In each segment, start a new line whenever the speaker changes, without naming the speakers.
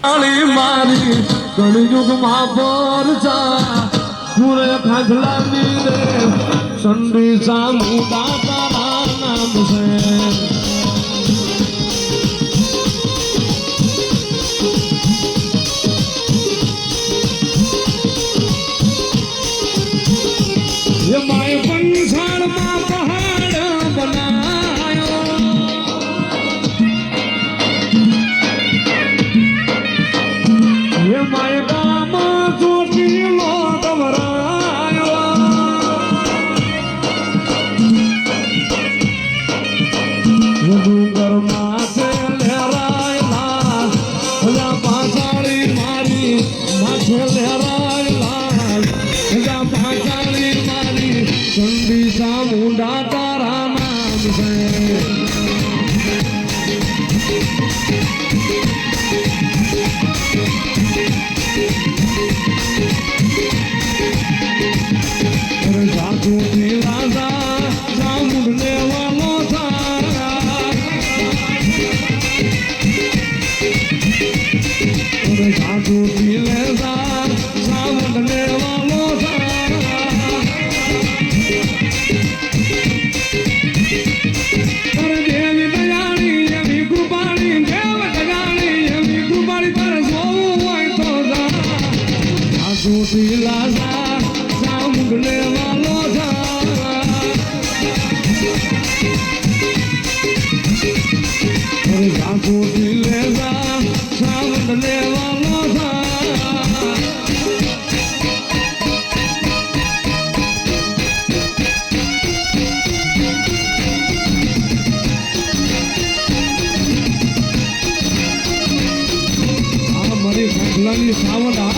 મારી કળયુગ માં પરજા પૂરે ખાખલાની રે સંડી સામુદા તારા નામ છે ये माय पंसार में पहाड़ बनायो ये माय गाम चोटीलो घबरायो ये डूंगर माथे लहरायला भला पाछाड़ी मारी माथे लहरायला भला पाछाड़ी संडी सामुंडा तारा नाम से साधु राजा सामुंडने वालो था साधु राजा सामुंडने वालो था लाजा सामुंडने वालो था अरे साधु लेजा सामुंडने वालो था हमारी खाखलानी सावड़ा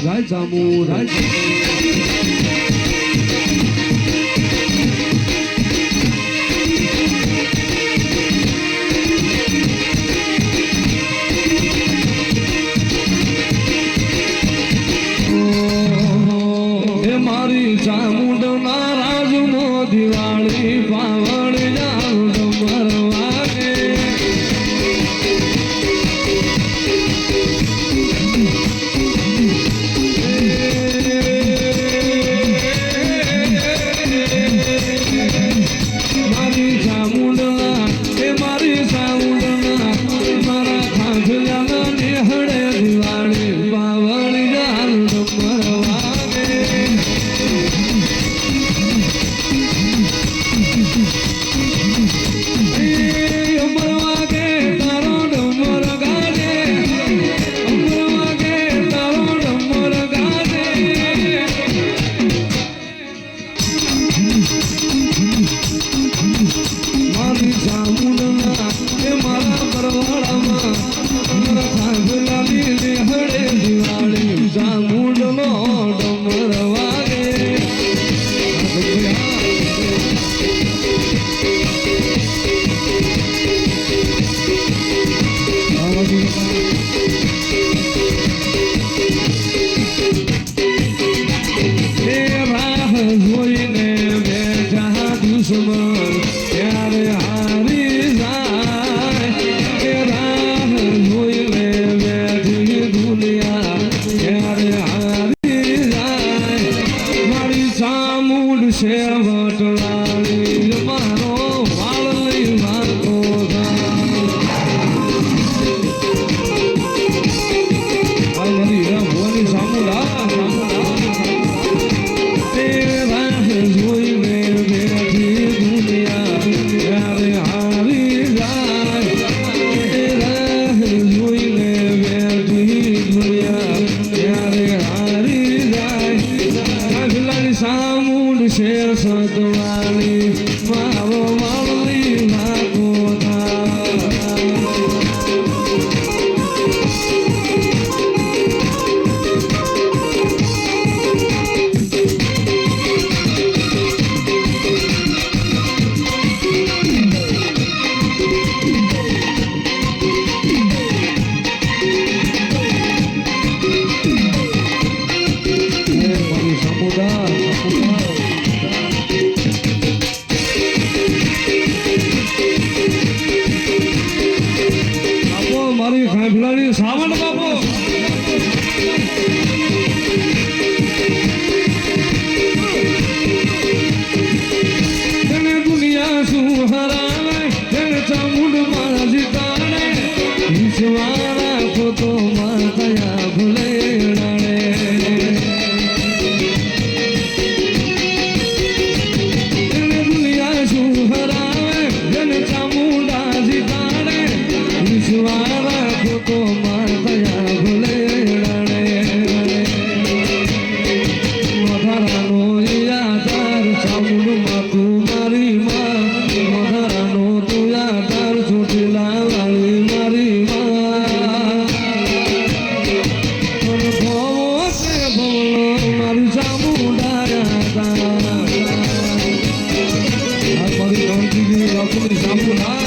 Rajamu, मारी चामुंड नाराज मो दिवाली पावड़ जाऊं मरवागे मारी चामुंड मारा खाखला निहड़े दिवाली पावड़ जाऊं मरवागे મારી સાવણ બાપુ તને દુનિયા શું હરાવે તને ચામુંડ માં જીતાડે વિશ્વા રાખો તો માયા ભૂલે દુનિયા શું હરાવે તને ચામુંડા જીતાડે વિશ્વા રાખો તો માયા ભૂલે મધારાનો યાદાર ચામુંડ માં તું મારી માં મધારાનો તું યાદાર ચોટીલા વાળી મારી માં મારી ચામુંડા યાદાર મારી કાંતિજી બાપુની ચામુંડા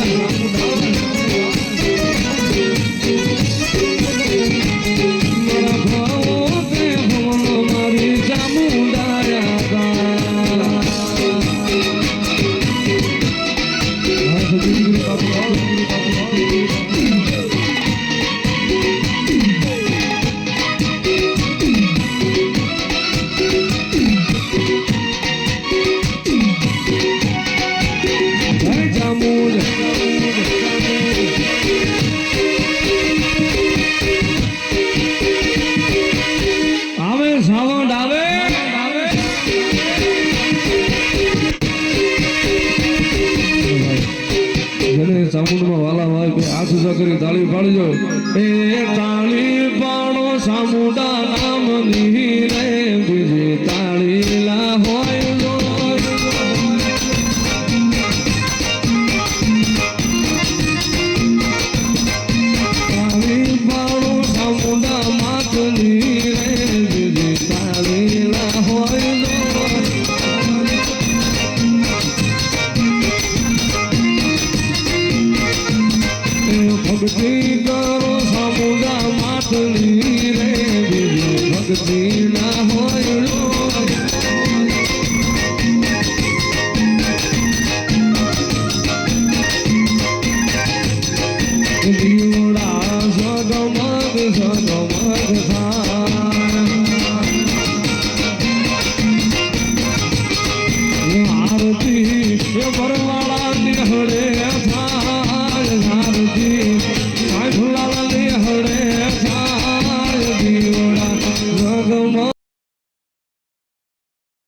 ચામુંડમાં વાલા હોય કે હાથ ઊંચા કરી તાળી પાડજો એ તાળી પાડો ચામુંડા નામની રે બીજી તાળી લા હોય તાળી પાડો ચામુંડા માતની રે બીજી તાળી લા હોય ભક્તિ કરો સામુદા માતની રે ભક્તિ ના હોય દીવડા સગમગ આરતી ભરવાળા નિહળે